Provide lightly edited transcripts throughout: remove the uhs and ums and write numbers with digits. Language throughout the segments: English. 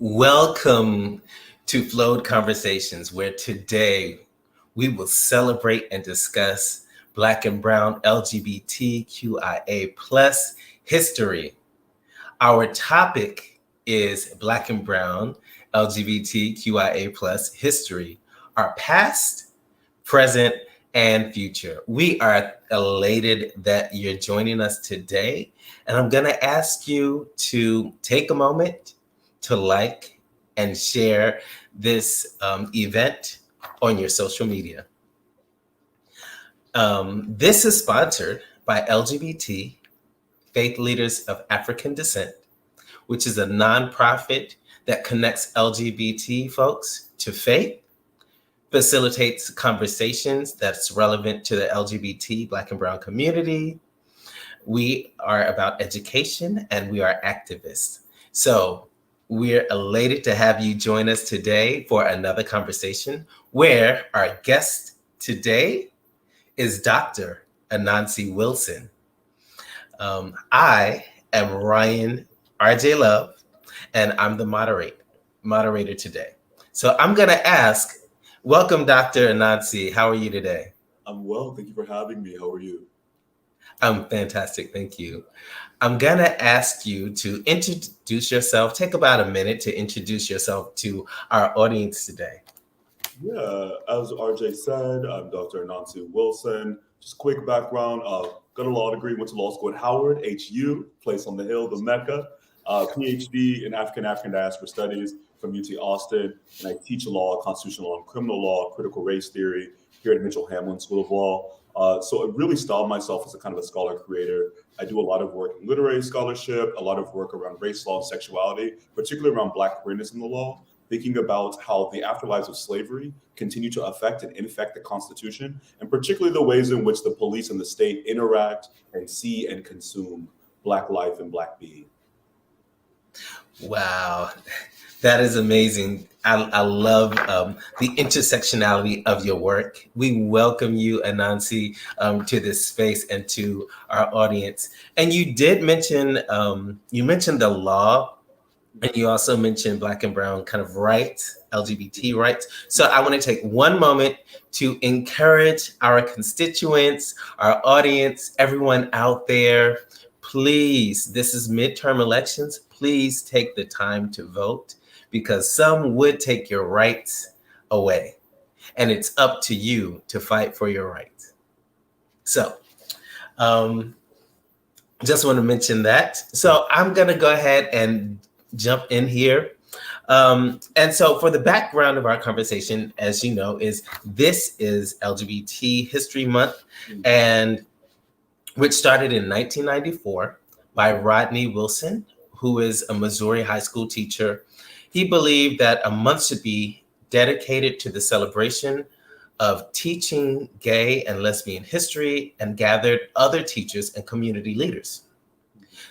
Welcome to FLoAD Conversations, where today we will celebrate and discuss Black and Brown LGBTQIA plus history. Our topic is Black and Brown LGBTQIA plus history, our past, present, and future. We are elated that you're joining us today, and I'm going to ask you to take a moment to like and share this event on your social media. This is sponsored by LGBT Faith Leaders of African Descent, which is a nonprofit that connects LGBT folks to faith, facilitates conversations that's relevant to the LGBT Black and Brown community. We are about education and we are activists. So we're elated to have you join us today for another conversation where our guest today is Dr. Anansi Wilson. I am Ryan RJ Love, and I'm the moderator today. So I'm going to ask, welcome, Dr. Anansi. How are you today? I'm well. Thank you for having me. How are you? I'm fantastic. Thank you. I'm going to ask you to introduce yourself. Take about a minute to introduce yourself to our audience today. Yeah, as RJ said, I'm Dr. Anansi Wilson. Just quick background, got a law degree, went to law school at Howard, HU, place on the Hill, the Mecca. Ph.D. in African Diaspora Studies from UT Austin. And I teach law, constitutional law, and criminal law, critical race theory here at Mitchell Hamlin School of Law. So I really style myself as a kind of a scholar creator. I do a lot of work in literary scholarship, a lot of work around race, law, and sexuality, particularly around Black queerness in the law, thinking about how the afterlives of slavery continue to affect and infect the Constitution, and particularly the ways in which the police and the state interact and see and consume Black life and Black being. Wow, that is amazing. I love the intersectionality of your work. We welcome you, Anansi, to this space and to our audience. And you did mention, you mentioned the law, and you also mentioned Black and Brown kind of rights, LGBT rights. So I want to take one moment to encourage our constituents, our audience, everyone out there. Please, this is midterm elections. Please take the time to vote, because some would take your rights away, and it's up to you to fight for your rights. So just want to mention that. So I'm going to go ahead and jump in here. And so for the background of our conversation, as you know, this is LGBT History Month, and which started in 1994 by Rodney Wilson, who is a Missouri high school teacher. He believed that a month should be dedicated to the celebration of teaching gay and lesbian history, and gathered other teachers and community leaders.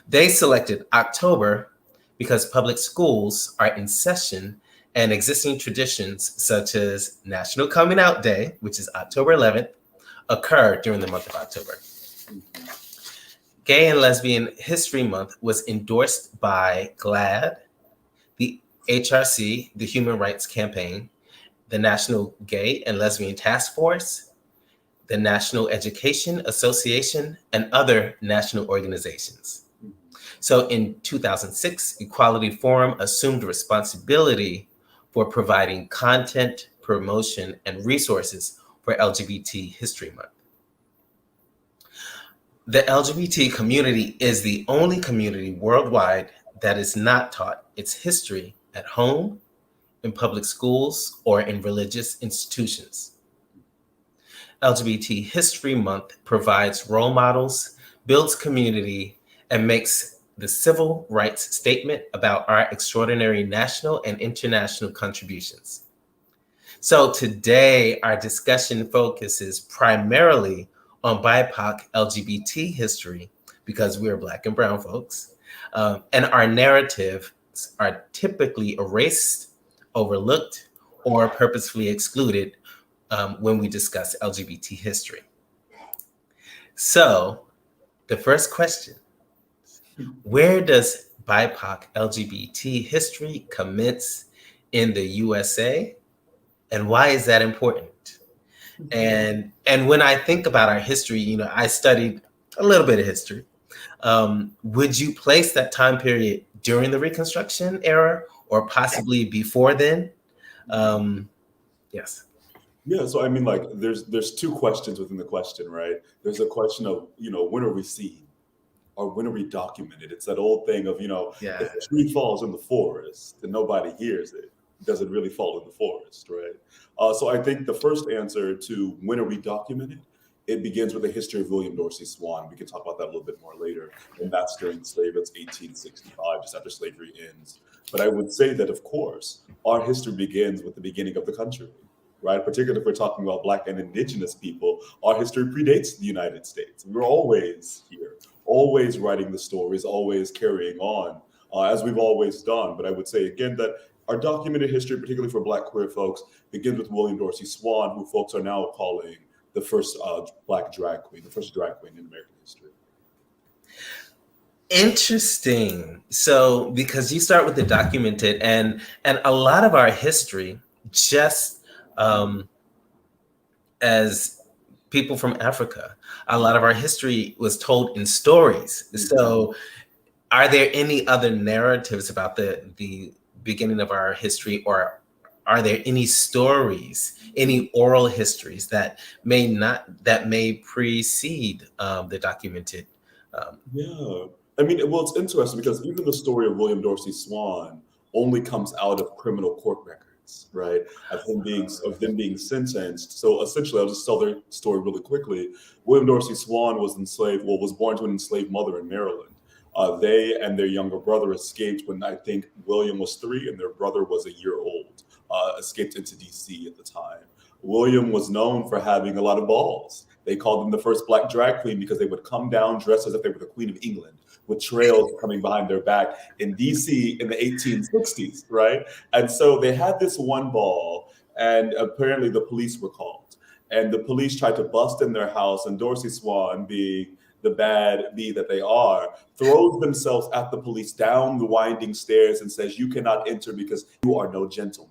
They selected October because public schools are in session, and existing traditions such as National Coming Out Day, which is October 11th, occur during the month of October. Gay and Lesbian History Month was endorsed by GLAAD, the HRC, the Human Rights Campaign, the National Gay and Lesbian Task Force, the National Education Association, and other national organizations. So in 2006, Equality Forum assumed responsibility for providing content, promotion, and resources for LGBT History Month. The LGBT community is the only community worldwide that is not taught its history at home, in public schools, or in religious institutions. LGBT History Month provides role models, builds community, and makes the civil rights statement about our extraordinary national and international contributions. So today, our discussion focuses primarily on BIPOC LGBT history, because we're Black and Brown folks, and our narratives are typically erased, overlooked, or purposefully excluded when we discuss LGBT history. So the first question, where does BIPOC LGBT history commence in the USA? And why is that important? And when I think about our history, you know, I studied a little bit of history. Would you place that time period during the Reconstruction era or possibly before then? Yes. Yeah, so I mean, like, there's two questions within the question, right? There's a question of, you know, when are we seen, or when are we documented? It's that old thing of, you know, Yeah. if a tree falls in the forest and nobody hears it, does it really fall in the forest, right? So I think the first answer to when are we documented, it begins with the history of William Dorsey Swann. We can talk about that a little bit more later, and that's during slavery. It's 1865, just after slavery ends. But I would say that, of course, our history begins with the beginning of the country, right? Particularly if we're talking about Black and Indigenous people, our history predates the United States. We're always here, always writing the stories, always carrying on, as we've always done. But I would say again that our documented history, particularly for Black queer folks, begins with William Dorsey Swann, who folks are now calling the first Black drag queen, the first drag queen in American history. Interesting. So, because you start with the documented, and a lot of our history, just as people from Africa, a lot of our history was told in stories. So, are there any other narratives about the beginning of our history, or are there any stories, any oral histories that may precede the documented? Yeah. I mean, well, it's interesting because even the story of William Dorsey Swann only comes out of criminal court records, right? Of them being sentenced. So essentially, I'll just tell their story really quickly. William Dorsey Swann was born to an enslaved mother in Maryland. They and their younger brother escaped when I think William was 3 and their brother was a year old. Escaped into DC at the time. William was known for having a lot of balls. They called them the first Black drag queen because they would come down dressed as if they were the Queen of England, with trails coming behind their back in DC in the 1860s, right? And so they had this one ball, and apparently the police were called. And the police tried to bust in their house, and Dorsey Swann, being the bad bee that they are, throws themselves at the police down the winding stairs and says, "You cannot enter because you are no gentleman."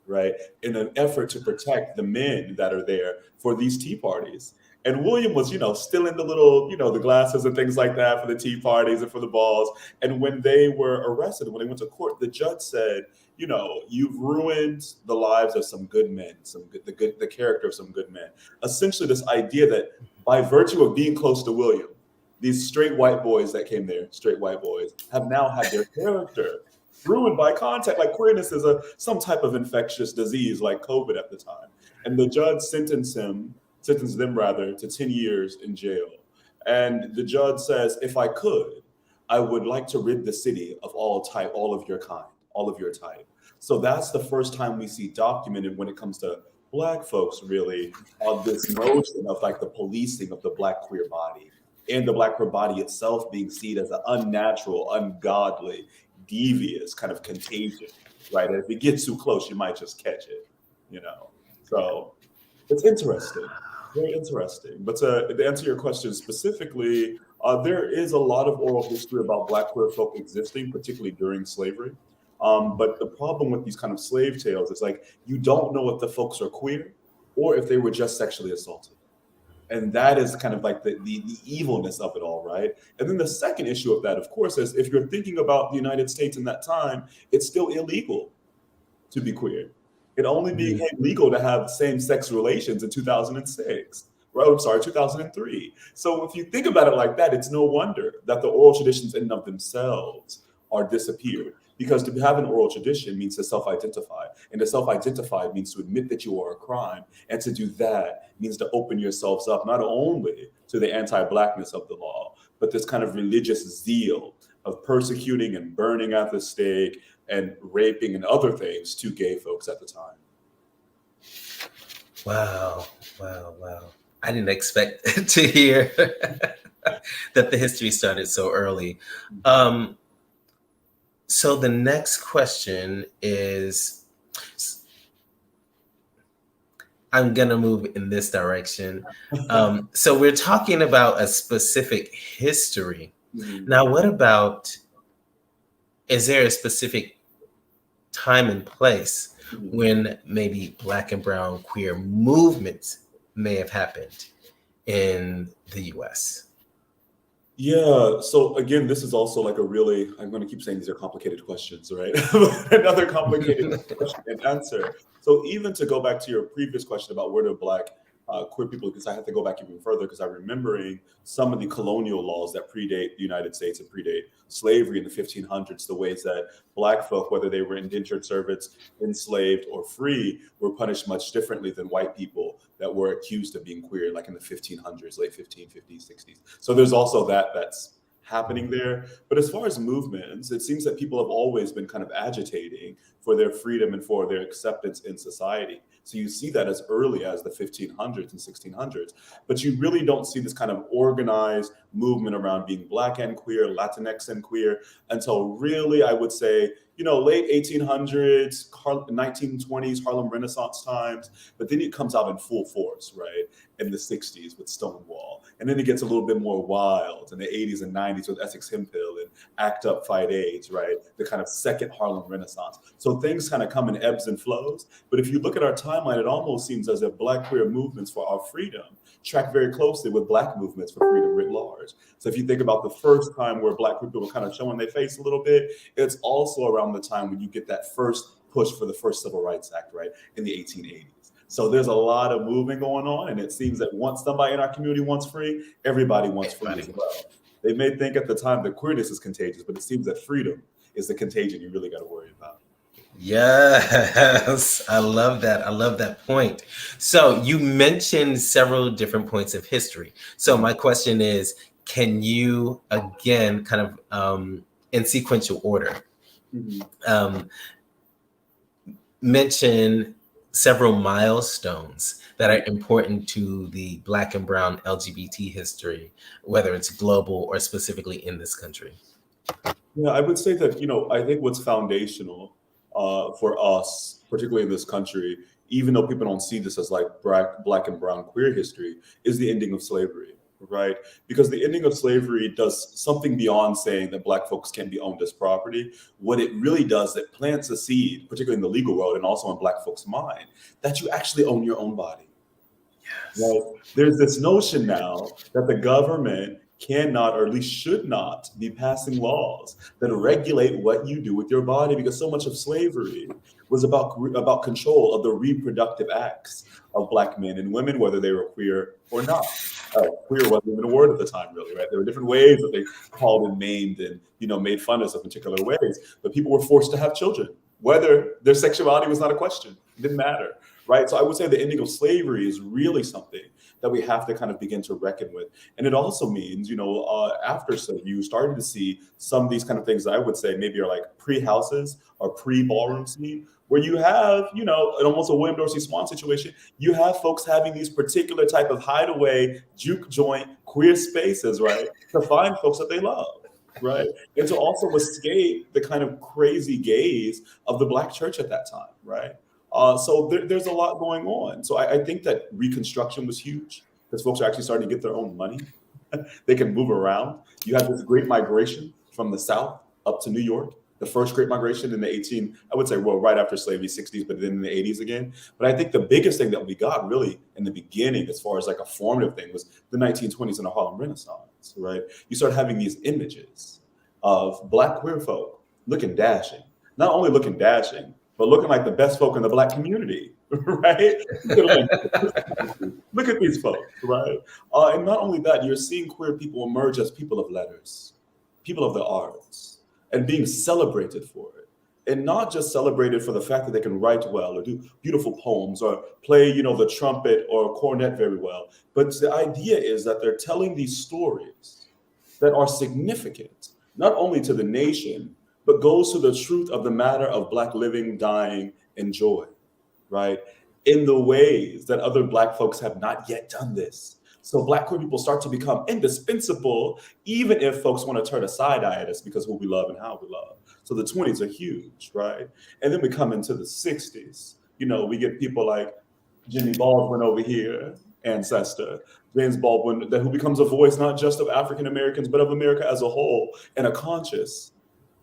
Right? In an effort to protect the men that are there for these tea parties. And William was, still in the little, the glasses and things like that for the tea parties and for the balls. And when they were arrested, when they went to court, the judge said, you've ruined the lives of some good men, the character of some good men. Essentially, this idea that by virtue of being close to William, these straight white boys that came there, straight white boys, have now had their character ruined by contact. Like queerness is some type of infectious disease like COVID at the time. And the judge sentenced them to 10 years in jail. And the judge says, if I could, I would like to rid the city of all of your kind, all of your type. So that's the first time we see documented when it comes to Black folks, really, on this notion of like the policing of the Black queer body and the Black queer body itself being seen as an unnatural, ungodly, devious kind of contagion, right? And if it gets too close, you might just catch it, So it's interesting, very interesting. But to answer your question specifically, there is a lot of oral history about Black queer folk existing, particularly during slavery. But the problem with these kind of slave tales is like, you don't know if the folks are queer or if they were just sexually assaulted. And that is kind of like the evilness of it all, right? And then the second issue of that, of course, is if you're thinking about the United States in that time, it's still illegal to be queer. It only became legal to have same-sex relations in 2006. Right? I'm sorry, 2003. So if you think about it like that, it's no wonder that the oral traditions in and of themselves are disappeared. Because to have an oral tradition means to self-identify. And to self-identify means to admit that you are a crime. And to do that means to open yourselves up not only to the anti-Blackness of the law, but this kind of religious zeal of persecuting and burning at the stake and raping and other things to gay folks at the time. Wow. I didn't expect to hear that the history started so early. So the next question is, I'm going to move in this direction. So we're talking about a specific history. Now, what about is there a specific time and place Mhm. when maybe Black and brown queer movements may have happened in the US? Yeah. So again, this is also like a really, I'm going to keep saying these are complicated questions, right? Another complicated question and answer. So even to go back to your previous question about where do Black queer people, because I have to go back even further because I'm remembering some of the colonial laws that predate the United States and predate slavery in the 1500s, the ways that Black folk, whether they were indentured servants, enslaved, or free, were punished much differently than white people that were accused of being queer, like in the 1500s, late 1550s, 60s. So there's also that's happening there. But as far as movements, it seems that people have always been kind of agitating for their freedom and for their acceptance in society. So you see that as early as the 1500s and 1600s, but you really don't see this kind of organized movement around being Black and queer, Latinx and queer until really, I would say, late 1800s, 1920s, Harlem Renaissance times. But then it comes out in full force, right, in the 60s with Stonewall. And then it gets a little bit more wild in the 80s and 90s with Essex Hemphill and Act Up, Fight AIDS, right, the kind of second Harlem Renaissance. So things kind of come in ebbs and flows. But if you look at our timeline, it almost seems as if Black queer movements for our freedom track very closely with Black movements for freedom writ large. So if you think about the first time where Black people were kind of showing their face a little bit, it's also around the time when you get that first push for the first Civil Rights Act, right, in the 1880s. So there's a lot of moving going on, and it seems that once somebody in our community wants free, everybody wants free as well. They may think at the time that queerness is contagious, but it seems that freedom is the contagion you really got to worry about. Yes, I love that. I love that point. So you mentioned several different points of history. So my question is, can you again, kind of in sequential order, um, mention several milestones that are important to the Black and brown LGBT history, whether it's global or specifically in this country? Yeah, I would say that, I think what's foundational for us, particularly in this country, even though people don't see this as like black and brown queer history, is the ending of slavery, right? Because the ending of slavery does something beyond saying that Black folks can be owned as property. What it really does, it plants a seed, particularly in the legal world and also in Black folks' mind, that you actually own your own body. Yes. Right? There's this notion now that the government cannot, or at least should not, be passing laws that regulate what you do with your body, because so much of slavery was about control of the reproductive acts of Black men and women, whether they were queer or not. Queer wasn't even a word at the time, really, right? There were different ways that they called and named and made fun of particular ways, but people were forced to have children, whether their sexuality was not a question. It didn't matter. Right. So I would say the ending of slavery is really something that we have to kind of begin to reckon with. And it also means, after slavery, you started to see some of these kind of things that I would say maybe are like pre-houses or pre-ballroom scene, where you have, in almost a William Dorsey Swan situation, you have folks having these particular type of hideaway, juke joint, queer spaces, right, to find folks that they love. Right. And to also escape the kind of crazy gaze of the Black church at that time. Right. So there's a lot going on. So I think that Reconstruction was huge because folks are actually starting to get their own money. They can move around. You have this great migration from the South up to New York, the first great migration in the I would say, right after slavery, 60s, but then in the 80s again. But I think the biggest thing that we got really in the beginning, as far as like a formative thing, was the 1920s and the Harlem Renaissance, right? You start having these images of Black queer folk looking dashing, not only looking dashing, but looking like the best folk in the Black community, right? Look at these folks, right? And not only that, you're seeing queer people emerge as people of letters, people of the arts, and being celebrated for it. And not just celebrated for the fact that they can write well or do beautiful poems or play, the trumpet or cornet very well. But the idea is that they're telling these stories that are significant, not only to the nation, but goes to the truth of the matter of Black living, dying, and joy, right? In the ways that other Black folks have not yet done this. So Black queer people start to become indispensable, even if folks want to turn a side eye at us because of who we love and how we love. So the 20s are huge, right? And then we come into the 60s. We get people like Jimmy Baldwin over here, ancestor, James Baldwin, who becomes a voice not just of African Americans, but of America as a whole, and a conscious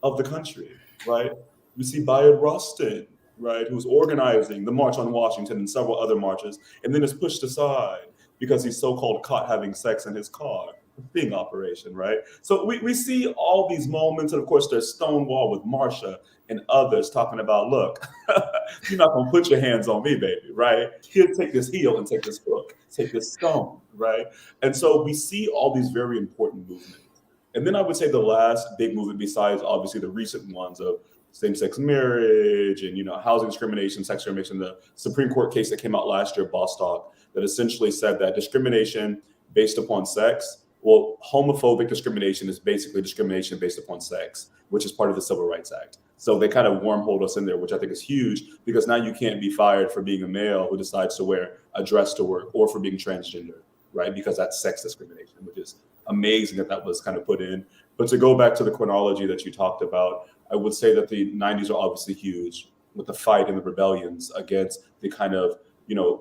of the country, right? We see Bayard Rustin, right, who's organizing the March on Washington and several other marches, and then is pushed aside because he's so-called caught having sex in his car. Sting operation, right? So we see all these moments, and of course there's Stonewall with Marsha and others talking about, look, you're not gonna put your hands on me, baby, right? Here, take this heel and take this hook, take this stone, right? And so we see all these very important movements. And then I would say the last big movement, besides obviously the recent ones of same-sex marriage and housing discrimination, sex discrimination, the Supreme Court case that came out last year, Bostock, that essentially said that discrimination based upon sex, well, homophobic discrimination is basically discrimination based upon sex, which is part of the Civil Rights Act. So they kind of wormholed us in there, which I think is huge, because now you can't be fired for being a male who decides to wear a dress to work, or for being transgender, right? Because that's sex discrimination, which is amazing that was kind of put in. But to go back to the chronology that you talked about, I would say that the 90s are obviously huge with the fight and the rebellions against the kind of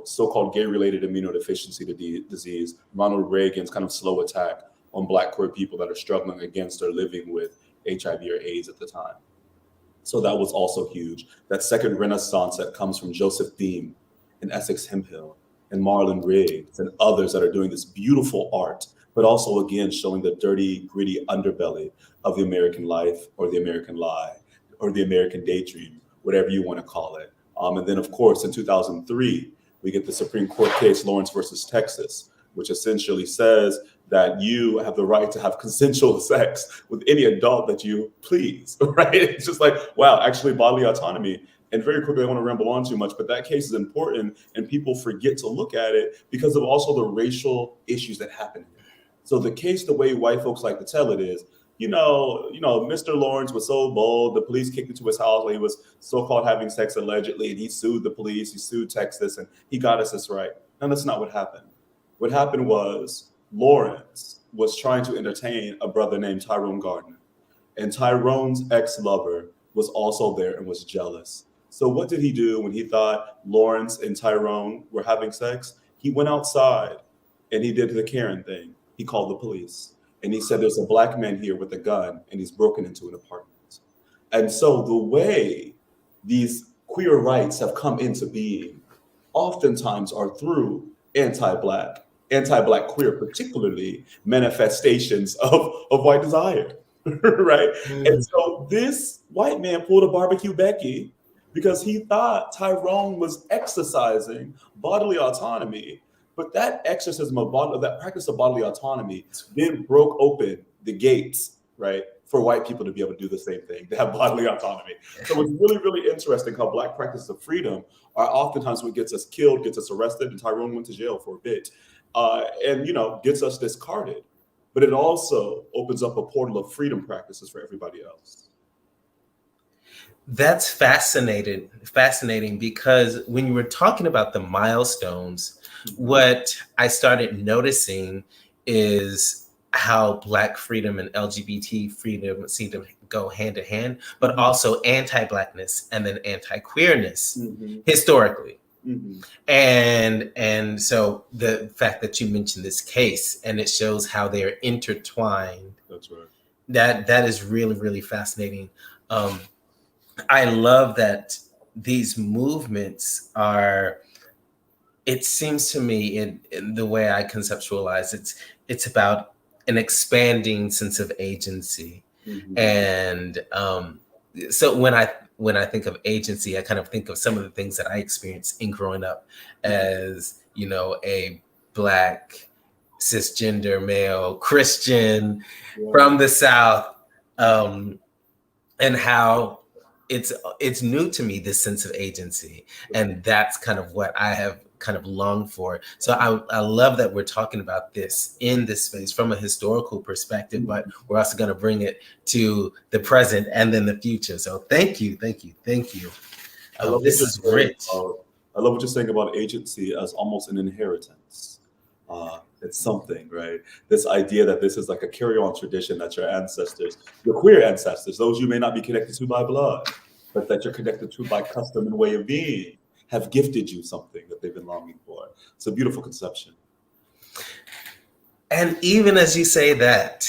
so-called gay-related immunodeficiency disease, Ronald Reagan's kind of slow attack on Black queer people that are struggling against or living with HIV or AIDS at the time. So that was also huge. That second renaissance that comes from Joseph Dean and Essex Hemphill and Marlon Riggs and others that are doing this beautiful art, but also again showing the dirty, gritty underbelly of the American life, or the American lie, or the American daydream, whatever you want to call it. And then, of course, in 2003, we get the Supreme Court case Lawrence versus Texas, which essentially says that you have the right to have consensual sex with any adult that you please, right? It's just like, wow, actually bodily autonomy. And very quickly, I don't want to ramble on too much, but that case is important, and people forget to look at it because of also the racial issues that happen. So the case, the way white folks like to tell it is, Mr. Lawrence was so bold, the police kicked into his house while he was so-called having sex allegedly, and he sued the police, he sued Texas, and he got us this right. And that's not what happened. What happened was Lawrence was trying to entertain a brother named Tyrone Gardner, and Tyrone's ex-lover was also there and was jealous. So what did he do when he thought Lawrence and Tyrone were having sex? He went outside and he did the Karen thing. He called the police. And he said, there's a Black man here with a gun, and he's broken into an apartment. And so the way these queer rights have come into being oftentimes are through anti-Black queer, particularly manifestations of white desire, right? And so this white man pulled a barbecue Becky because he thought Tyrone was exercising bodily autonomy. But that exorcism of that practice of bodily autonomy then broke open the gates, right, for white people to be able to do the same thing, to have bodily autonomy. So it's really, really interesting how Black practices of freedom are oftentimes what gets us killed, gets us arrested, and Tyrone went to jail for a bit, and gets us discarded. But it also opens up a portal of freedom practices for everybody else. That's fascinating because when you were talking about the milestones, what I started noticing is how Black freedom and LGBT freedom seem to go hand in hand, but also anti-Blackness and then anti-queerness historically. And so the fact that you mentioned this case and it shows how they are intertwined. That's right. That is really, really fascinating. I love that these movements are, it seems to me in the way I conceptualize it's about an expanding sense of agency. And so when I think of agency, I kind of think of some of the things that I experienced in growing up as, a Black cisgender male Christian from the South, and how it's new to me, this sense of agency. And that's kind of what I have kind of longed for. So I love that we're talking about this in this space from a historical perspective, but we're also going to bring it to the present and then the future. So thank you. I love this is rich. I love what you're saying about agency as almost an inheritance. It's something, right? This idea that this is like a carry-on tradition that your ancestors, your queer ancestors, those you may not be connected to by blood, but that you're connected to by custom and way of being, have gifted you something that they've been longing for. It's a beautiful conception. And even as you say that,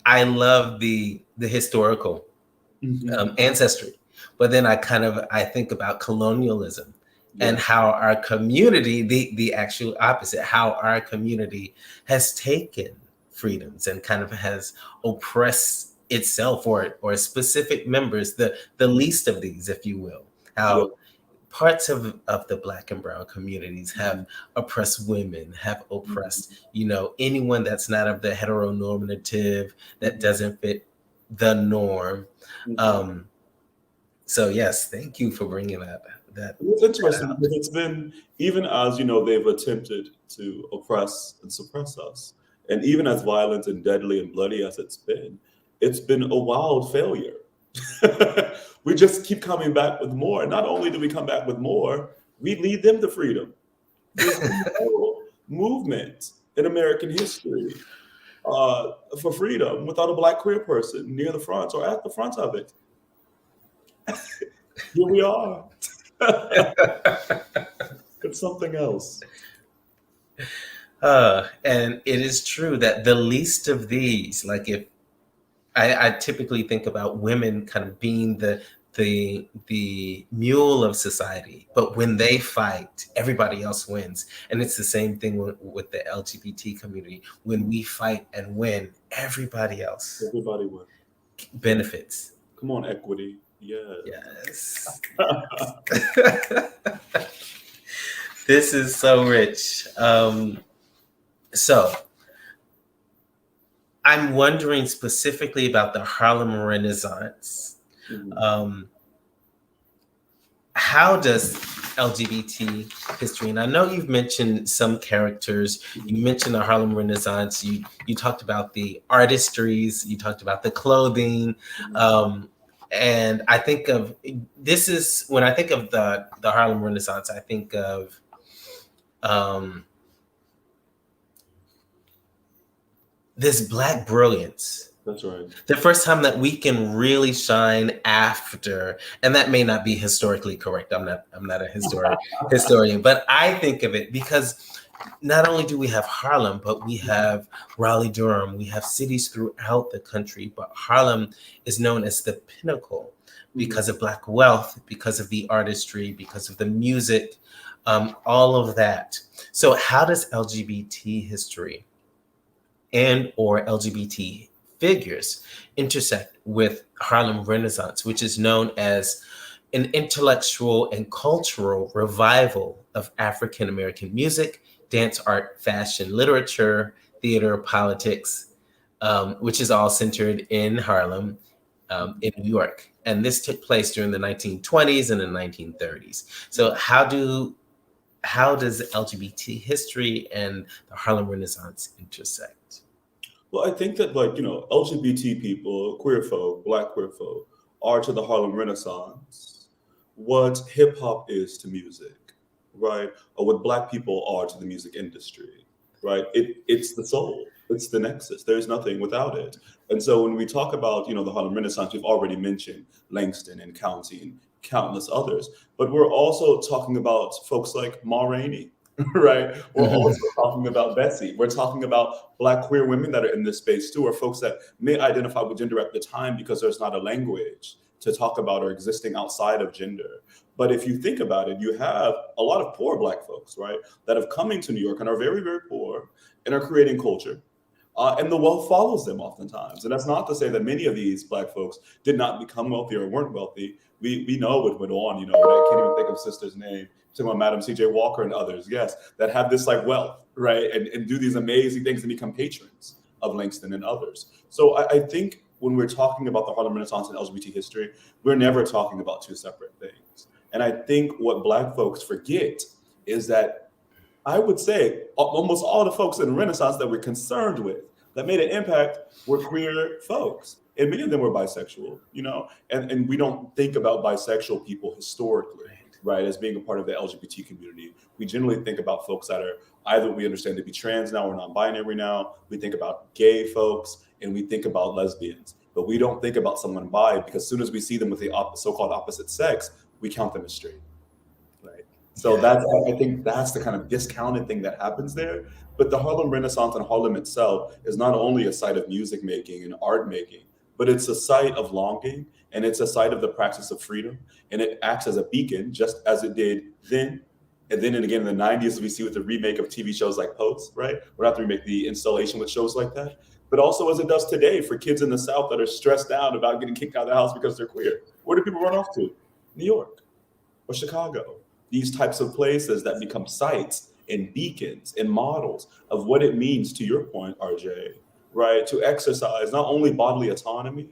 I love the historical ancestry. But then I think about colonialism and Yeah. how our community, the actual opposite, how our community has taken freedoms and kind of has oppressed itself or specific members, the least of these, if you will. Yeah. How parts of the Black and brown communities have Mhm. oppressed women, have Mhm. oppressed, anyone that's not of the heteronormative, that Mhm. doesn't fit the norm. Mhm. Um, so yes, thank you for bringing that It's interesting out. because it's been, even as they've attempted to oppress and suppress us, and even as violent and deadly and bloody as it's been a wild failure. We just keep coming back with more. Not only do we come back with more, we lead them to freedom. There's been no movement in American history for freedom without a Black queer person near the front or at the front of it. Here we are. It's something else. And it is true that the least of these, like if I typically think about women kind of being the mule of society, but when they fight, everybody else wins. And it's the same thing with the LGBT community. When we fight and win, everybody else Everybody wins. benefits. Come on, equity. Yeah. Yes. This is so rich. So I'm wondering specifically about the Harlem Renaissance. Mhm. Um, how does LGBT history, and I know you've mentioned some characters, you mentioned the Harlem Renaissance, you talked about the artistries, you talked about the clothing, Mhm. and I think of this is when I think of the Harlem Renaissance, I think of um, this Black brilliance. That's right. The first time that we can really shine after, and that may not be historically correct. I'm not a historian, but I think of it because not only do we have Harlem, but we have Raleigh Durham, we have cities throughout the country, but Harlem is known as the pinnacle Mhm. because of Black wealth, because of the artistry, because of the music, all of that. So how does LGBT history and or LGBT figures intersect with Harlem Renaissance, which is known as an intellectual and cultural revival of African American music, dance, art, fashion, literature, theater, politics, which is all centered in Harlem, in New York. And this took place during the 1920s and the 1930s. So how does LGBT history and the Harlem Renaissance intersect? Well, I think that, LGBT people, queer folk, Black queer folk, are to the Harlem Renaissance what hip hop is to music, right? Or what Black people are to the music industry, right? It's the soul. It's the nexus. There's nothing without it. And so when we talk about, the Harlem Renaissance, we've already mentioned Langston and County and countless others, but we're also talking about folks like Ma Rainey, right? We're also talking about Betsy. We're talking about Black queer women that are in this space too, or folks that may identify with gender at the time because there's not a language to talk about or existing outside of gender. But if you think about it, you have a lot of poor Black folks, right, that have come into New York and are very, very poor and are creating culture. And the wealth follows them oftentimes. And that's not to say that many of these Black folks did not become wealthy or weren't wealthy. We know what went on. I can't even think of sister's name. Talking about Madam C.J. Walker and others, yes, that have this like wealth, right, and do these amazing things and become patrons of Langston and others. So I think when we're talking about the Harlem Renaissance and LGBT history, we're never talking about two separate things. And I think what Black folks forget is that I would say almost all the folks in the Renaissance that we're concerned with that made an impact were queer folks. And many of them were bisexual, and we don't think about bisexual people historically, right, as being a part of the LGBT community. We generally think about folks that are either we understand to be trans now or non-binary now. We think about gay folks and we think about lesbians, but we don't think about someone bi because as soon as we see them with the so-called opposite sex, we count them as straight. Right. So Yeah. I think that's the kind of discounted thing that happens there. But the Harlem Renaissance and Harlem itself is not only a site of music making and art making, but it's a site of longing And it's a site of the practice of freedom. And it acts as a beacon, just as it did then. And then and again in the 90s, we see with the remake of TV shows like Post, right? Or not the remake, the installation with shows like that. But also as it does today for kids in the South that are stressed out about getting kicked out of the house because they're queer. Where do people run off to? New York or Chicago. These types of places that become sites and beacons and models of what it means, to your point, RJ, right? To exercise not only bodily autonomy,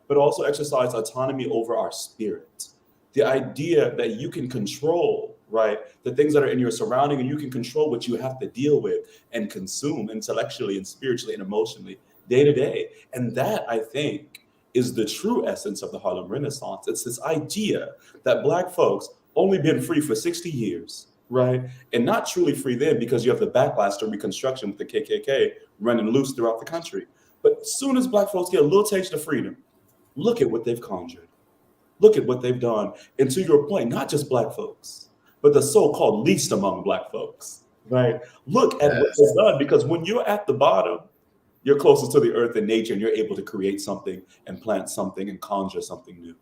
but also exercise autonomy over our spirit. The idea that you can control, right, the things that are in your surrounding, and you can control what you have to deal with and consume intellectually and spiritually and emotionally day to day. And that, I think, is the true essence of the Harlem Renaissance. It's this idea that Black folks only been free for 60 years, right? And not truly free then because you have the backlash to Reconstruction with the KKK running loose throughout the country. But as soon as Black folks get a little taste of freedom, look at what they've conjured. Look at what they've done. And to your point, not just Black folks, but the so-called least among Black folks, right? Look at what they've done, because when you're at the bottom, you're closer to the earth and nature, and you're able to create something and plant something and conjure something new.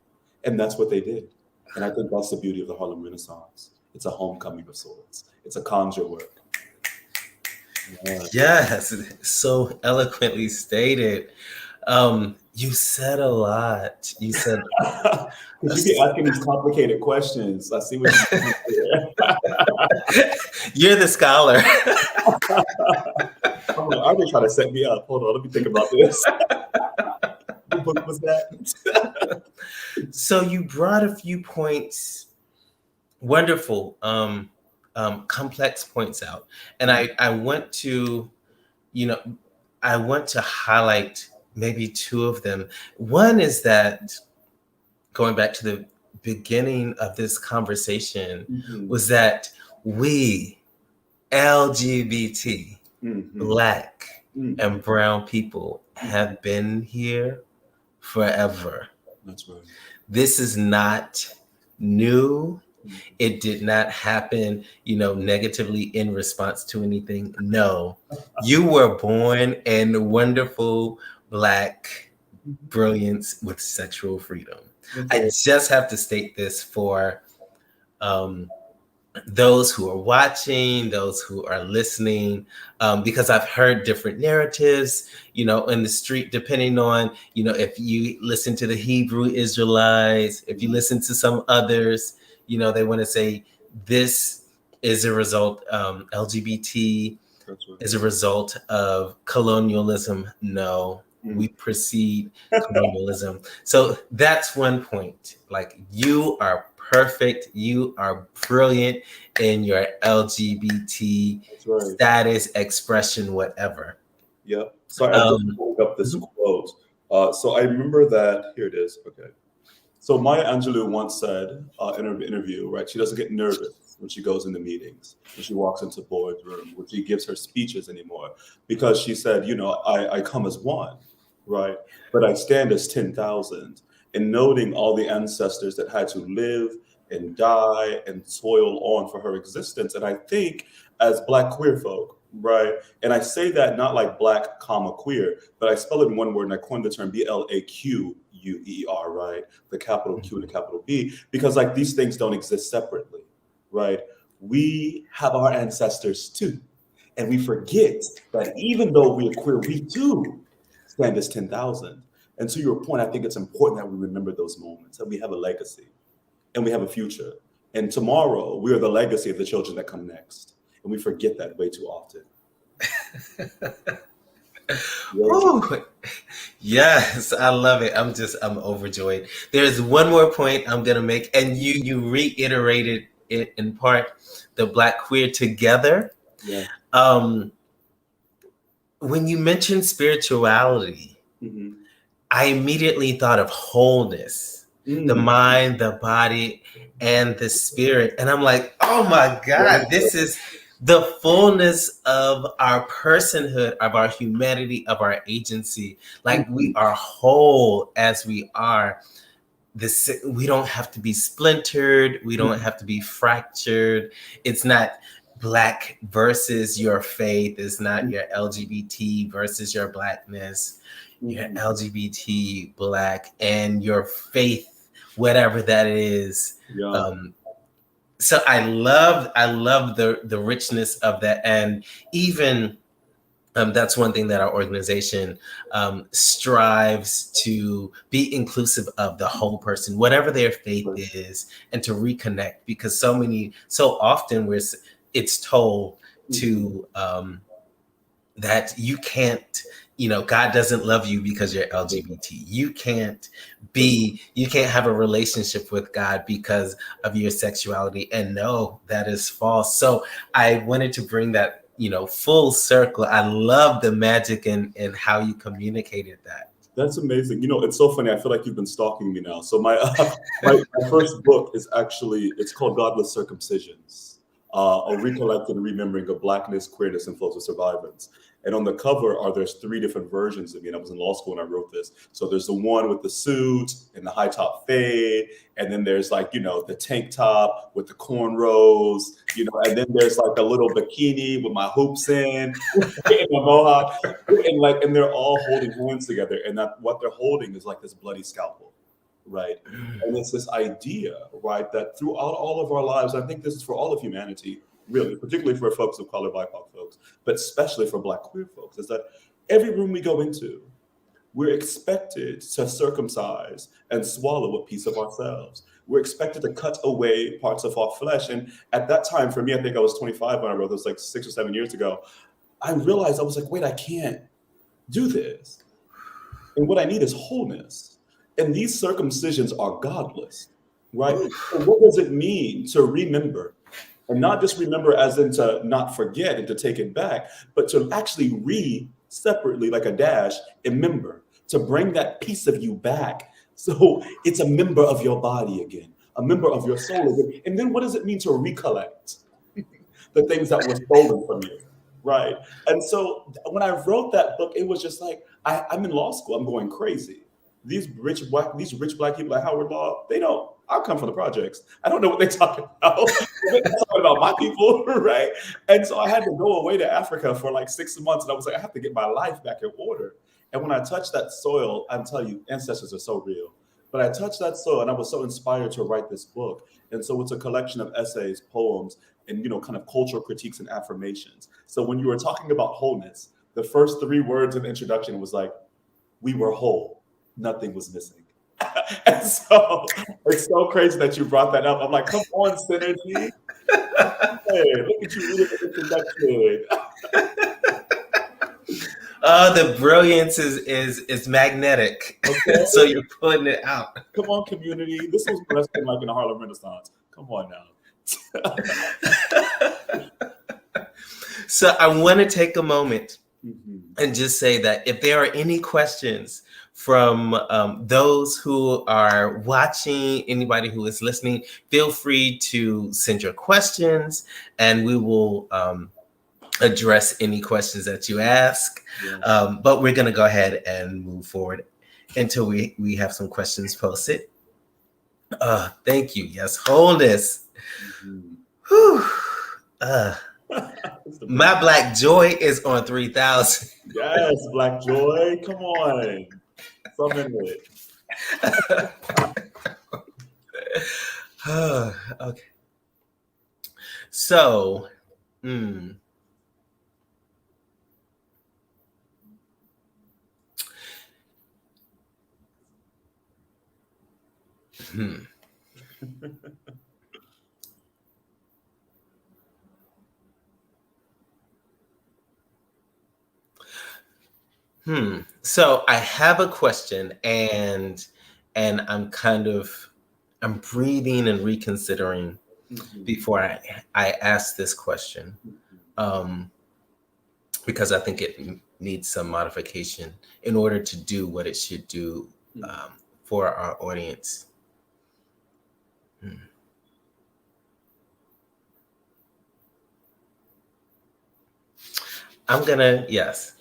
And that's what they did. And I think that's the beauty of the Harlem Renaissance. It's a homecoming of sorts. It's a conjure work. Yeah. Yes, so eloquently stated. You said a lot. You said because you be asking these complicated questions. I see what you're the scholar. I'm like, are they trying to set me up? Hold on, let me think about this. What book was that? So you brought a few points, wonderful, complex points out, and I want to, I want to highlight maybe two of them. One is that, going back to the beginning of this conversation, was that we, LGBT, Black and brown people, have been here forever. That's right. This is not new. It did not happen, negatively in response to anything. No, you were born in wonderful Black brilliance with sexual freedom. I just have to state this for those who are watching, those who are listening, because I've heard different narratives, in the street, depending on, if you listen to the Hebrew Israelites, if you listen to some others, they want to say this is a result, LGBT is a result of colonialism. No, we precede colonialism. So that's one point. Like, you are perfect. You are brilliant in your LGBT status, expression, whatever. Yeah. So I just pulled up this quote. So I remember that. Here it is. Okay. So Maya Angelou once said in her interview, right, she doesn't get nervous when she goes into meetings, when she walks into boardroom, when she gives her speeches anymore, because she said, I come as one, right, but I stand as 10,000. And noting all the ancestors that had to live and die and toil on for her existence. And I think as Black queer folk, right, and I say that not like Black, queer, but I spell it in one word, and I coined the term BLAQUER, right, the capital Q and the capital B, because like these things don't exist separately, right? We have our ancestors too. And we forget that even though we're queer, we do stand as 10,000. And to your point, I think it's important that we remember those moments, that we have a legacy and we have a future. And tomorrow, we are the legacy of the children that come next. And we forget that way too often. Yes, I love it. I'm overjoyed. There's one more point I'm going to make, and you reiterated it in part, the Black queer together. Yeah. When you mentioned spirituality, I immediately thought of wholeness, the mind, the body, and the spirit. And I'm like, oh my God, this is the fullness of our personhood, of our humanity, of our agency. Like, we are whole as we are. We don't have to be splintered. We don't have to be fractured. It's not Black versus your faith. It's not your LGBT versus your Blackness. you're LGBT, Black, and your faith, whatever that is. Yeah. So I love the richness of that, and even that's one thing that our organization strives to be inclusive of the whole person, whatever their faith is, and to reconnect, because so often it's told to that you can't, God doesn't love you because you're LGBT. You can't have a relationship with God because of your sexuality. And no, that is false. So I wanted to bring that, full circle. I love the magic and how you communicated that. That's amazing. It's so funny. I feel like you've been stalking me now. So my my first book is it's called Godless Circumcisions, a recollected remembering of Blackness, queerness, and flows of survivance. And on the cover there's 3 different versions of me. And I was in law school when I wrote this. So there's the one with the suit and the high top fade. And then there's the tank top with the cornrows, and then there's a little bikini with my hoops in and my mohawk. And they're all holding hands together. And what they're holding is this bloody scalpel. Right. And it's this idea, right, that throughout all of our lives, I think this is for all of humanity, really, particularly for folks of color, BIPOC folks, but especially for Black queer folks, is that every room we go into, we're expected to circumcise and swallow a piece of ourselves. We're expected to cut away parts of our flesh. And at that time, for me, I think I was 25 when I wrote this, 6 or 7 years ago. I realized, I was like, wait, I can't do this. And what I need is wholeness. And these circumcisions are godless, right? So what does it mean to remember? And not just remember as in to not forget and to take it back, but to actually read separately, like a dash, and member, to bring that piece of you back. So it's a member of your body again, a member of your soul again. And then what does it mean to recollect the things that were stolen from you, right? And so when I wrote that book, it was just I'm in law school, I'm going crazy. These rich Black people at Howard Law, I come from the projects. I don't know what they're talking about. They're talking about my people, right? And so I had to go away to Africa for 6 months. And I was like, I have to get my life back in order. And when I touched that soil, I'm telling you, ancestors are so real. But I touched that soil and I was so inspired to write this book. And so it's a collection of essays, poems, and, kind of cultural critiques and affirmations. So when you were talking about wholeness, the first 3 words in the introduction was we were whole. Nothing was missing. And so it's so crazy that you brought that up. I'm like, come on, Synergy. Hey, look at you reading the introduction. The brilliance is magnetic. Okay. So you're putting it out. Come on, community. This was wrestling in the Harlem Renaissance. Come on now. So I want to take a moment and just say that if there are any questions from those who are watching, anybody who is listening, feel free to send your questions and we will address any questions that you ask. Yeah. But we're going to go ahead and move forward until we have some questions posted. Thank you. Yes, wholeness. Whew. My Black Joy is on 3,000. Yes, Black Joy. Come on. Summon it. Okay. So, So I have a question and I'm breathing and reconsidering before I ask this question, because I think it needs some modification in order to do what it should do for our audience. Yes.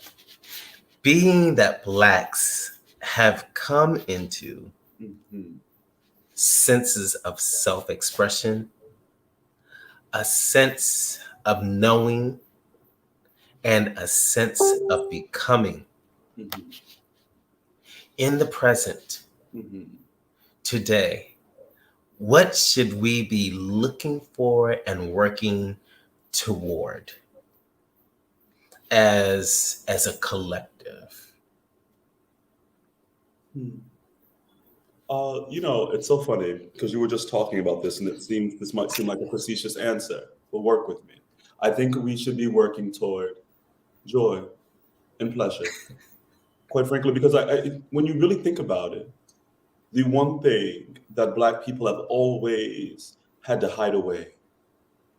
Being that Blacks have come into senses of self-expression, a sense of knowing, and a sense of becoming. in the present, Mm-hmm. today, what should we be looking for and working toward as a collective? It's so funny because you were just talking about this, and this might seem like a facetious answer, but work with me. I think we should be working toward joy and pleasure, quite frankly, because when you really think about it, the one thing that Black people have always had to hide away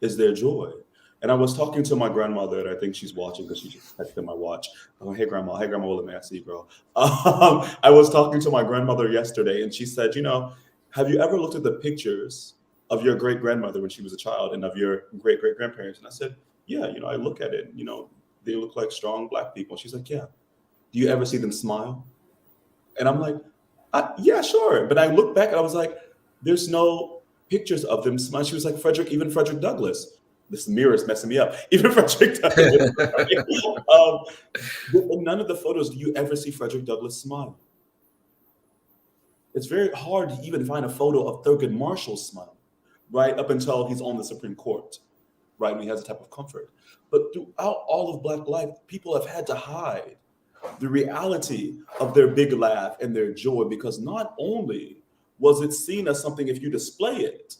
is their joy. And I was talking to my grandmother, and I think she's watching because she just texted my watch. Oh, hey, grandma. Hey, grandma. Let me see, bro. I was talking to my grandmother yesterday, and she said, have you ever looked at the pictures of your great grandmother when she was a child and of your great great grandparents? And I said, yeah, I look at it, they look like strong Black people. She's like, yeah. Do you ever see them smile? And I'm like, yeah, sure. But I looked back and I was like, there's no pictures of them smiling. She was like, even Frederick Douglass. This mirror is messing me up. Even Frederick Douglass. In none of the photos do you ever see Frederick Douglass smile. It's very hard to even find a photo of Thurgood Marshall smile, right? Up until he's on the Supreme Court, right? And he has a type of comfort. But throughout all of Black life, people have had to hide the reality of their big laugh and their joy, because not only was it seen as something, if you display it,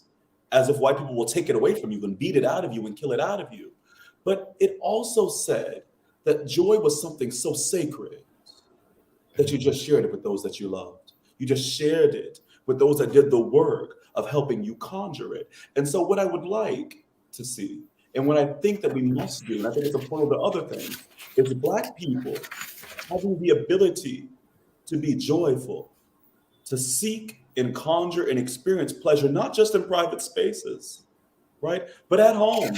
as if white people will take it away from you and beat it out of you and kill it out of you, but it also said that joy was something so sacred that you just shared it with those that you loved. You just shared it with those that did the work of helping you conjure it. And so what I would like to see, and what I think that we must do, and I think it's a part of the other thing, is Black people having the ability to be joyful, to seek and conjure and experience pleasure, not just in private spaces, right? But at home,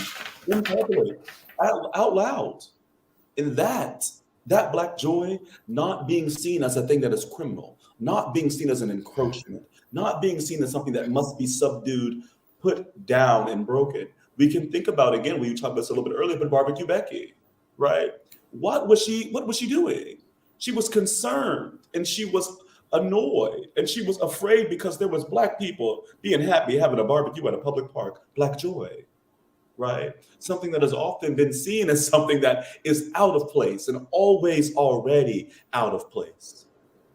in public, out loud. And that Black joy not being seen as a thing that is criminal, not being seen as an encroachment, not being seen as something that must be subdued, put down, and broken. We can think about, again, when you talked about this a little bit earlier, but Barbecue Becky, right? What was she doing? She was concerned, and she was annoyed, and she was afraid because there was Black people being happy having a barbecue at a public park. Black joy, right? Something that has often been seen as something that is out of place and always already out of place,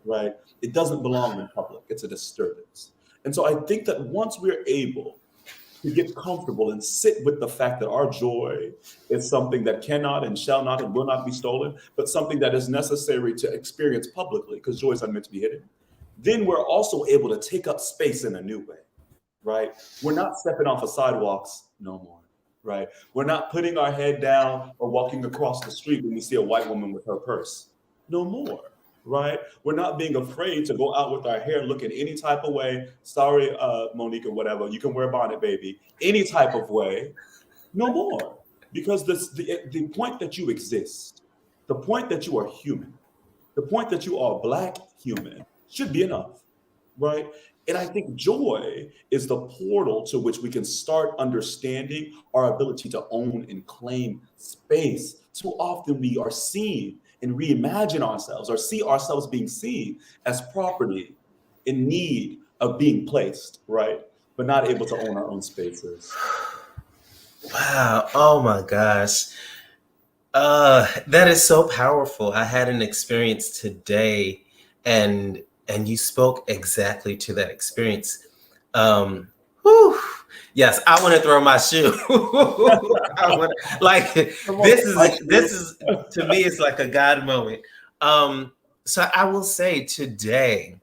right? It doesn't belong in public. It's a disturbance. And so I think that once we're able to get comfortable and sit with the fact that our joy is something that cannot and shall not and will not be stolen, but something that is necessary to experience publicly, because joy is not meant to be hidden, then we're also able to take up space in a new way, right? We're not stepping off of sidewalks no more, right? We're not putting our head down or walking across the street when we see a white woman with her purse no more, right? We're not being afraid to go out with our hair looking any type of way. Sorry, Monique, or whatever. You can wear a bonnet, baby. Any type of way. No more. Because the point that you exist, the point that you are human, the point that you are Black human should be enough, right? And I think joy is the portal to which we can start understanding our ability to own and claim space. Too often we are seen and reimagine ourselves or see ourselves being seen as property in need of being placed, right? But not able to own our own spaces. Wow. Oh my gosh. That is so powerful. I had an experience today, and you spoke exactly to that experience. Whew. Yes, I want to throw my shoe. This is to me, it's like a God moment. So I will say today,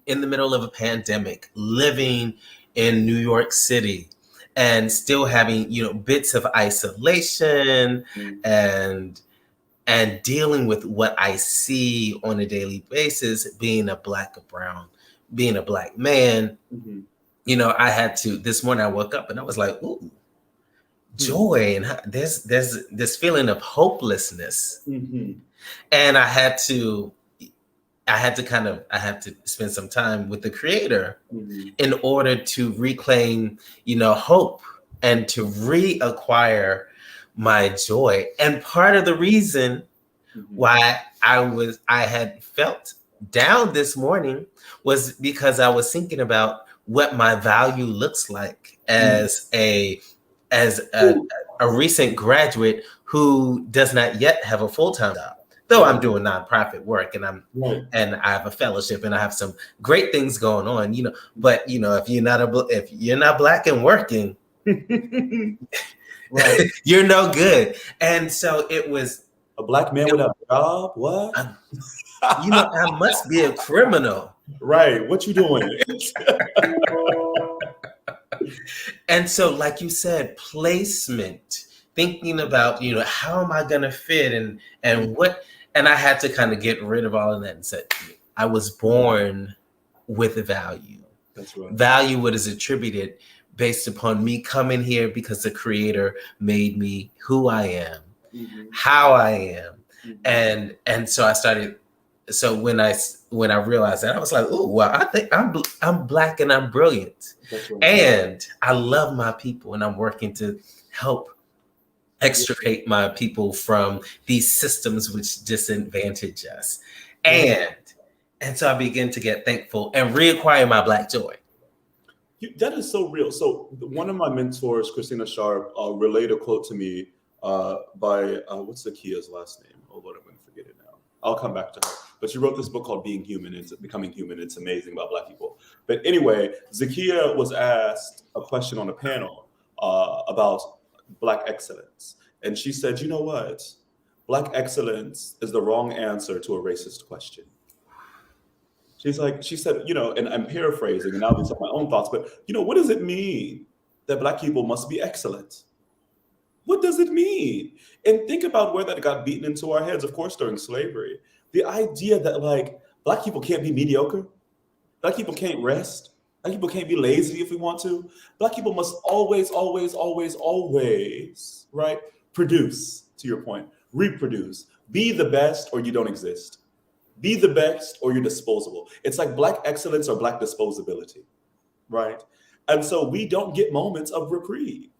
in the middle of a pandemic, living in New York City, and still having bits of isolation and dealing with what I see on a daily basis, being a Black man. I had to, this morning I woke up and I was like, ooh, joy, and there's this feeling of hopelessness. And I had to spend some time with the Creator in order to reclaim, hope and to reacquire my joy. And part of the reason why I had felt down this morning was because I was thinking about what my value looks like as a recent graduate who does not yet have a full-time job. Though I'm doing nonprofit work and and I have a fellowship and I have some great things going on, but if you're not Black and working, you're no good. And so it was a Black man without a job. What? I must be a criminal. Right. What you doing? And so, like you said, placement, thinking about, how am I going to fit and what, and I had to kind of get rid of all of that and said, I was born with a value. That's right. Value what is attributed based upon me coming here because the Creator made me who I am, how I am. And so I started. So when I realized that, I was like, oh, well, I think I'm Black and I'm brilliant. Right. And I love my people, and I'm working to help extricate my people from these systems which disadvantage us. And so I begin to get thankful and reacquire my Black joy. That is so real. So one of my mentors, Christina Sharp, relayed a quote to me by what's Zakia's last name? Oh Lord, I'm going to forget it now. I'll come back to her. But she wrote this book called Being Human. It's Becoming Human. It's amazing about Black people. But anyway, Zakia was asked a question on a panel about Black excellence. And she said, you know what? Black excellence is the wrong answer to a racist question. She said, and I'm paraphrasing, and now these are my own thoughts, but, what does it mean that Black people must be excellent? What does it mean? And think about where that got beaten into our heads, of course, during slavery. The idea that Black people can't be mediocre. Black people can't rest. Black people can't be lazy if we want to. Black people must always, always, always, always, right? Produce, to your point, reproduce, be the best or you don't exist. Be the best or you're disposable. It's like Black excellence or Black disposability, right? And so we don't get moments of reprieve.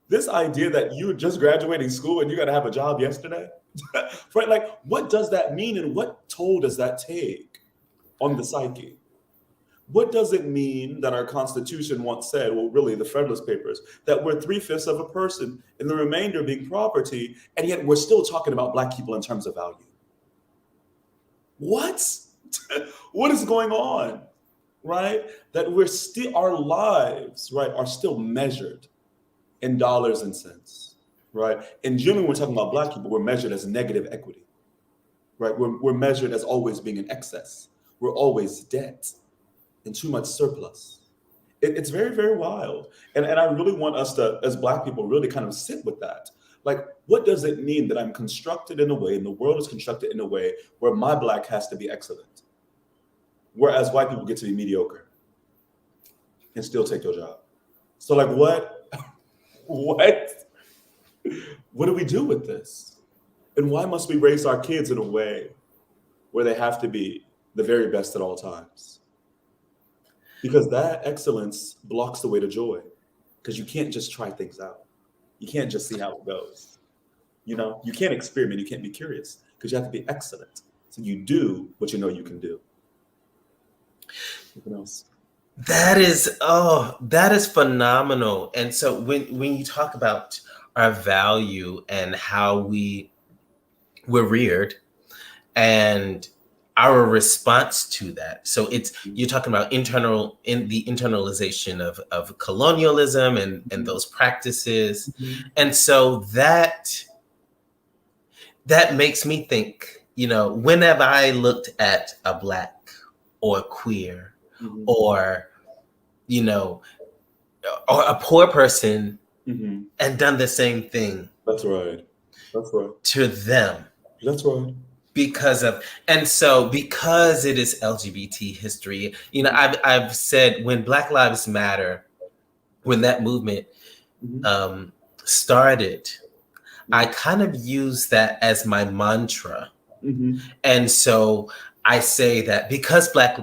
This idea that you're just graduating school and you got to have a job yesterday, right? What does that mean and what toll does that take on the psyche? What does it mean that our Constitution once said, well, really the Federalist Papers, that we're 3/5 of a person and the remainder being property, and yet we're still talking about Black people in terms of value? What? What is going on, right? That we're still, our lives, right, are still measured in dollars and cents, right? And generally, when we're talking about Black people, we're measured as negative equity, right? We're measured as always being in excess. We're always debt and too much surplus. It's very, very wild. And I really want us to, as Black people, really kind of sit with that. What does it mean that I'm constructed in a way, and the world is constructed in a way where my Black has to be excellent, whereas white people get to be mediocre and still take your job? So what do we do with this? And why must we raise our kids in a way where they have to be the very best at all times? Because that excellence blocks the way to joy, because you can't just try things out. You can't just see how it goes. You can't experiment. You can't be curious, because you have to be excellent. So you do what you know you can do. Anything else? That is phenomenal. And so when you talk about our value and how we're reared and our response to that. So you're talking about the internalization of colonialism and those practices. Mm-hmm. And so that makes me think, whenever I looked at a Black or queer, mm-hmm. or a poor person, mm-hmm. and done the same thing. That's right. To them. That's right. Because it is LGBT history, I've said when Black Lives Matter, when that movement started, mm-hmm. I kind of used that as my mantra. Mm-hmm. And so I say that because Black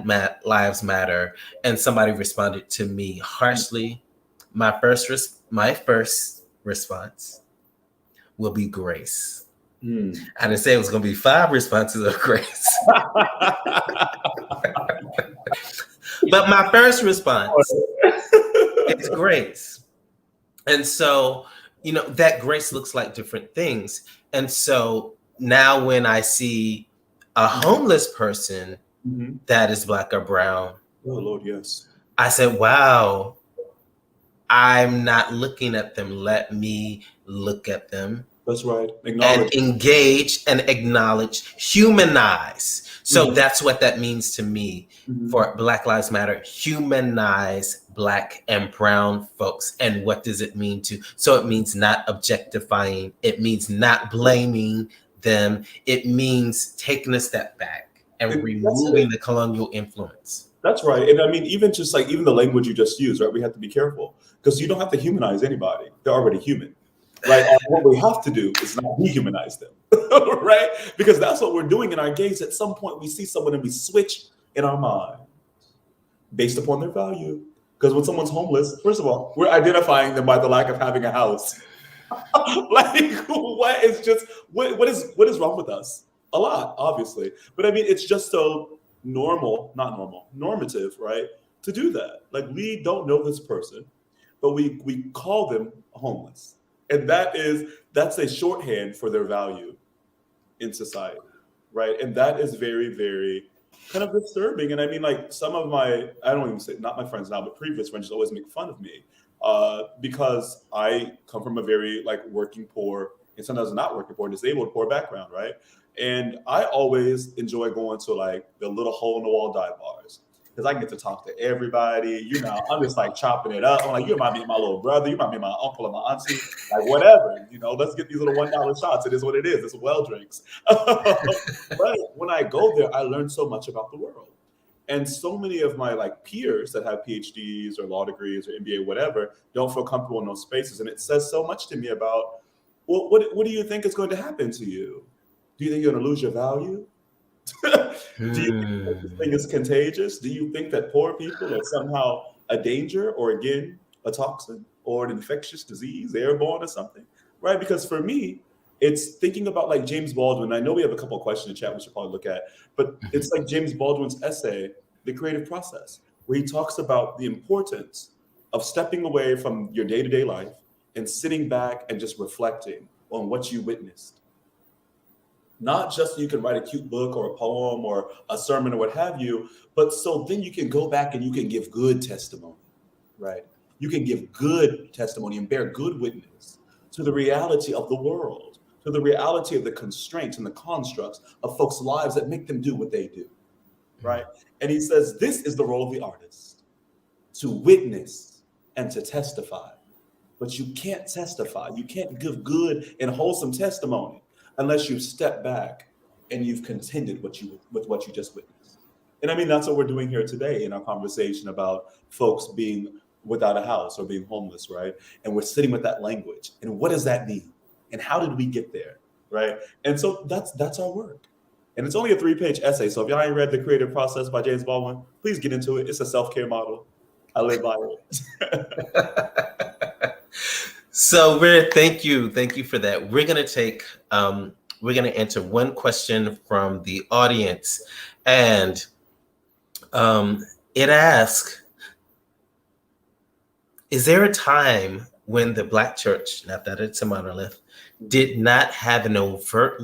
Lives Matter, and somebody responded to me harshly, my first response will be grace. I didn't say it was going to be 5 responses of grace. But my first response is grace. And so, that grace looks like different things. And so now when I see a homeless person that is Black or brown, oh Lord, yes, I said, wow, I'm not looking at them. Let me look at them. That's right. And engage and acknowledge, humanize. So that's what that means to me for Black Lives Matter. Humanize Black and brown folks. And what does it mean to? So it means not objectifying. It means not blaming them. It means taking a step back and removing the colonial influence. That's right. And I mean, even the language you just used, right? We have to be careful because you don't have to humanize anybody. They're already human. Right. What we have to do is not dehumanize them. Right. Because that's what we're doing in our gaze. At some point, we see someone and we switch in our mind based upon their value. Because when someone's homeless, first of all, we're identifying them by the lack of having a house. Like, what is wrong with us? A lot, obviously. But I mean, it's just so normative, right? To do that. Like, we don't know this person, but we call them homeless. And that's a shorthand for their value in society, right? And that is very, very kind of disturbing. And I mean, like, some of I don't even say, not my friends now, but previous friends always make fun of me because I come from a very working poor, and sometimes not working poor, disabled poor background, right? And I always enjoy going to the little hole in the wall dive bars. Because I get to talk to everybody, I'm just chopping it up. I'm like, you might be my little brother, you might be my uncle or my auntie, whatever, let's get these little $1 shots. It is what it is. It's well drinks. But when I go there, I learn so much about the world. And so many of my peers that have PhDs or law degrees or MBA, whatever, don't feel comfortable in those spaces. And it says so much to me about, well, what do you think is going to happen to you? Do you think you're going to lose your value? Do you think that this thing is contagious? Do you think that poor people are somehow a danger or, again, a toxin or an infectious disease, airborne or something, right? Because for me, it's thinking about James Baldwin. I know we have a couple of questions in the chat we should probably look at, but it's James Baldwin's essay, The Creative Process, where he talks about the importance of stepping away from your day-to-day life and sitting back and just reflecting on what you witnessed. Not just so you can write a cute book or a poem or a sermon or what have you, but so then you can go back and you can give good testimony, right? You can give good testimony and bear good witness to the reality of the world, to the reality of the constraints and the constructs of folks' lives that make them do what they do, right? And he says, this is the role of the artist, to witness and to testify. But you can't testify. You can't give good and wholesome testimony unless you step back and you've contended with what you just witnessed. And I mean, that's what we're doing here today in our conversation about folks being without a house or being homeless, right? And we're sitting with that language. And what does that mean? And how did we get there, right? And so that's our work. And it's only a 3-page essay. So if y'all ain't read The Creative Process by James Baldwin, please get into it. It's a self-care model. I live by it. So thank you for that. We're gonna answer one question from the audience, and it asks, is there a time when the Black church, not that it's a monolith, did not have an overt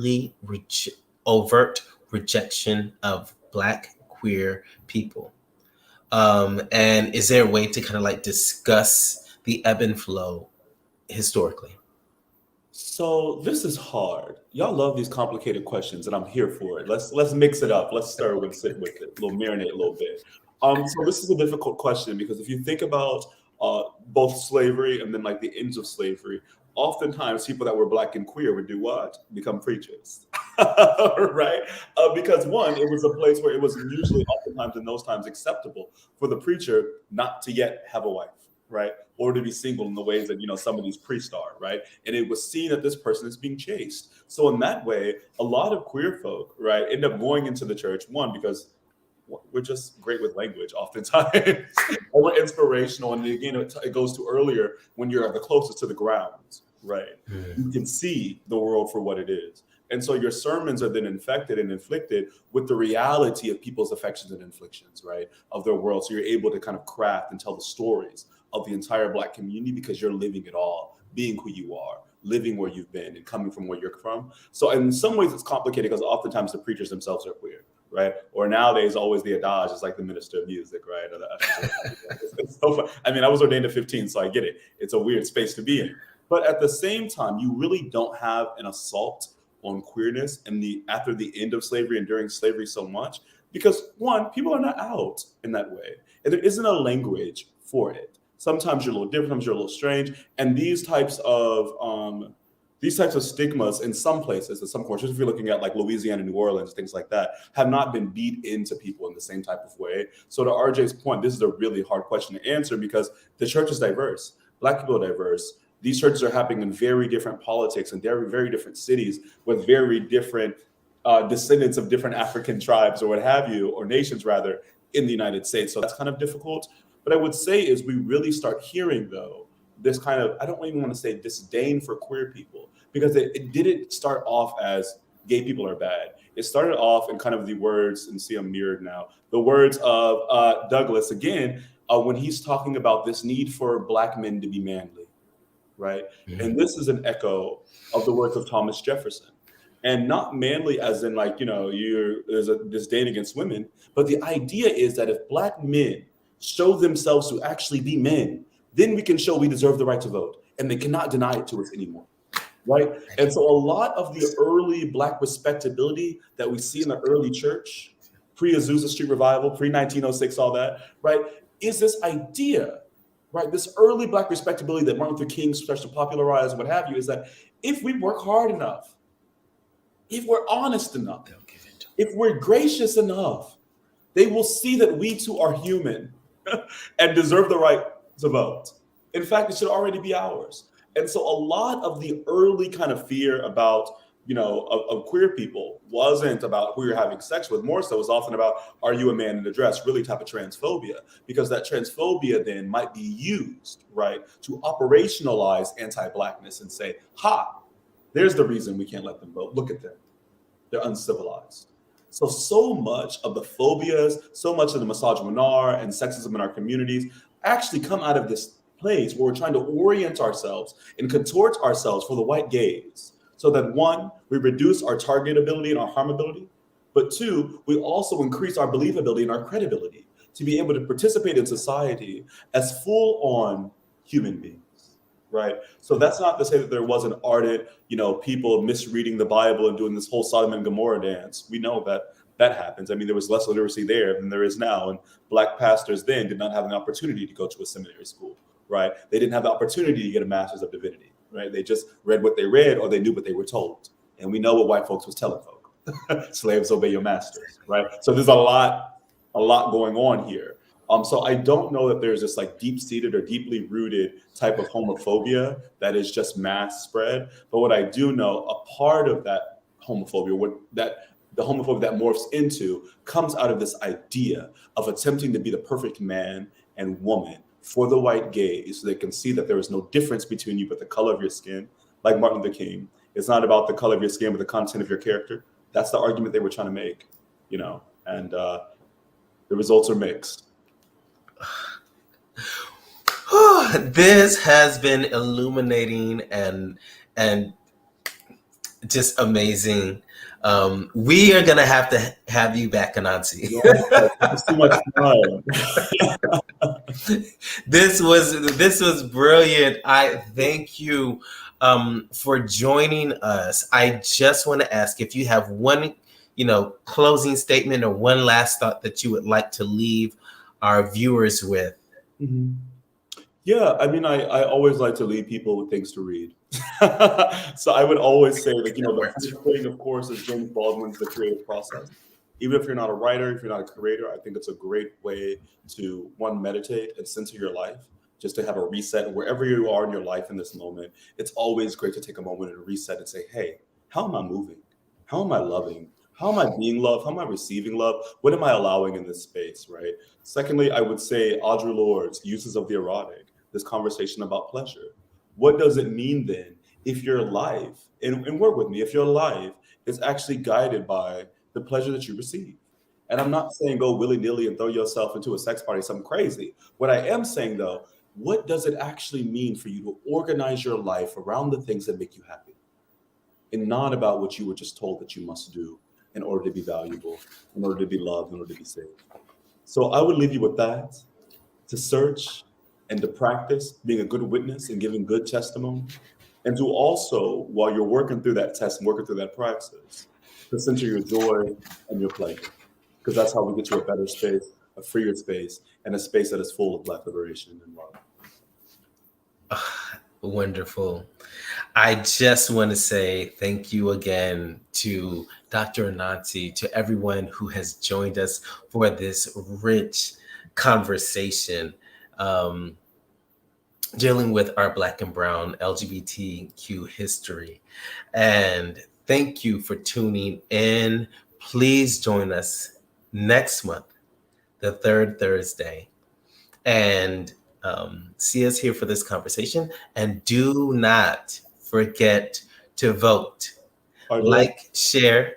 rejection of Black queer people? And is there a way to kind of discuss the ebb and flow historically? So this is hard. Y'all love these complicated questions, and I'm here for it. Let's mix it up. Let's stir and sit with it, marinate a little bit. So this is a difficult question because if you think about both slavery and then the ends of slavery, oftentimes people that were Black and queer would do what? Become preachers, right? Because one, it was a place where it was usually oftentimes in those times acceptable for the preacher not to yet have a wife, right? Or to be single in the ways that, some of these priests are, right? And it was seen that this person is being chased. So in that way, a lot of queer folk, right, end up going into the church, one, because we're just great with language oftentimes, and we're inspirational. And again, it goes to earlier when you're the closest to the ground, right? You can see the world for what it is. And so your sermons are then infected and inflicted with the reality of people's affections and inflictions, right, of their world. So you're able to kind of craft and tell the stories of the entire Black community because you're living it all, being who you are, living where you've been and coming from where you're from. So in some ways it's complicated because oftentimes the preachers themselves are queer, right? Or nowadays always the adage is like the minister of music, right? It's so fun. I mean, I was ordained at 15, so I get it. It's a weird space to be in. But at the same time, you really don't have an assault on queerness after the end of slavery and during slavery so much because, one, people are not out in that way. And there isn't a language for it. Sometimes you're a little different, sometimes you're a little strange. And these types of stigmas in some places, in some cultures, if you're looking at like Louisiana, New Orleans, things like that, have not been beat into people in the same type of way. So to RJ's point, this is a really hard question to answer because the church is diverse. Black people are diverse. These churches are happening in very different politics and very, very different cities with very different descendants of different African tribes or what have you, or nations rather, in the United States. So that's kind of difficult. But I would say is we really start hearing, though, this kind of, I don't even want to say disdain for queer people, because it didn't start off as gay people are bad. It started off in kind of the words, and see I'm mirrored now, the words of Douglas, again, when he's talking about this need for Black men to be manly, right? Mm-hmm. And this is an echo of the words of Thomas Jefferson. And not manly as in like, there's a disdain against women, but the idea is that if Black men show themselves to actually be men, then we can show we deserve the right to vote, and they cannot deny it to us anymore, right? And so a lot of the early Black respectability that we see in the early church, pre-Azusa Street Revival, pre-1906, all that, right, is this idea, right, this early Black respectability that Martin Luther King starts to popularize, what have you, is that if we work hard enough, if we're honest enough, if we're gracious enough, they will see that we too are human and deserve the right to vote. In fact, it should already be ours. And so a lot of the early kind of fear about, of queer people wasn't about who you're having sex with. More so, it was often about, are you a man in a dress? Really type of transphobia, because that transphobia then might be used, right, to operationalize anti-Blackness and say, ha, there's the reason we can't let them vote. Look at them. They're uncivilized. So much of the phobias, so much of the misogynoir and sexism in our communities actually come out of this place where we're trying to orient ourselves and contort ourselves for the white gaze. So that one, we reduce our targetability and our harmability, but two, we also increase our believability and our credibility to be able to participate in society as full-on human beings. Right. So that's not to say that there wasn't ardent, people misreading the Bible and doing this whole Sodom and Gomorrah dance. We know that happens. I mean, there was less literacy there than there is now. And Black pastors then did not have an opportunity to go to a seminary school. Right. They didn't have the opportunity to get a master's of divinity. Right. They just read what they read, or they knew what they were told. And we know what white folks was telling folk. Slaves, obey your masters. Right. So there's a lot going on here. So I don't know that there's this like deep-seated or deeply rooted type of homophobia that is just mass spread. But what I do know, a part of that homophobia, the homophobia that morphs into, comes out of this idea of attempting to be the perfect man and woman for the white gaze, so they can see that there is no difference between you but the color of your skin. Like Martin Luther King, it's not about the color of your skin but the content of your character. That's the argument they were trying to make, and the results are mixed. This has been illuminating and just amazing. We are gonna have to have you back, Anansi. It's too much fun. This was brilliant. I thank you for joining us. I just want to ask if you have one, closing statement or one last thought that you would like to leave our viewers with. Mm-hmm. Yeah, I mean, I always like to leave people with things to read. So I would always say, like, the first thing, of course, is James Baldwin's The Creative Process. Even if you're not a writer, if you're not a creator, I think it's a great way to, one, meditate and center your life, just to have a reset wherever you are in your life in this moment. It's always great to take a moment and reset and say, hey, how am I moving? How am I loving? How am I being loved? How am I receiving love? What am I allowing in this space, right? Secondly, I would say Audre Lorde's Uses of the Erotic, this conversation about pleasure. What does it mean then if your life, and work with me, if your life is actually guided by the pleasure that you receive. And I'm not saying go willy-nilly and throw yourself into a sex party, something crazy. What I am saying though, what does it actually mean for you to organize your life around the things that make you happy and not about what you were just told that you must do in order to be valuable, in order to be loved, in order to be safe? So I would leave you with that, to search and to practice being a good witness and giving good testimony. And to also, while you're working through that test and working through that praxis, to center your joy and your pleasure. Because that's how we get to a better space, a freer space, and a space that is full of Black liberation and love. Wonderful. I just want to say thank you again to Dr. Anansi, to everyone who has joined us for this rich conversation dealing with our Black and Brown LGBTQ history. And thank you for tuning in. Please join us next month, the third Thursday, and see us here for this conversation. And do not forget to vote. Like, share.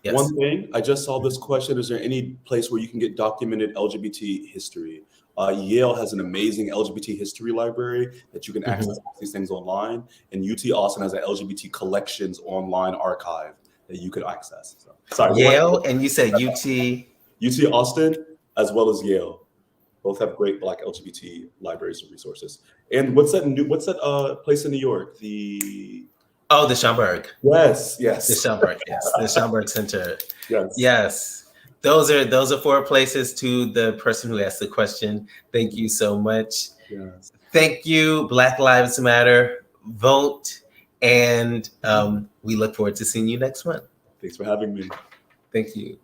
Yes. One thing, I just saw this question. Is there any place where you can get documented LGBT history? Yale has an amazing LGBT history library that you can access these things online. And UT Austin has an LGBT collections online archive that you could access. So, sorry, Yale, and you said UT? UT Austin, as well as Yale. Both have great Black LGBT libraries and resources. And what's that place in New York? The Schomburg. Yes. The Schomburg, yes. The Schomburg Center. Yes. Those are 4 places. To the person who asked the question, thank you so much. Yes. Thank you. Black Lives Matter. Vote. And we look forward to seeing you next month. Thanks for having me. Thank you.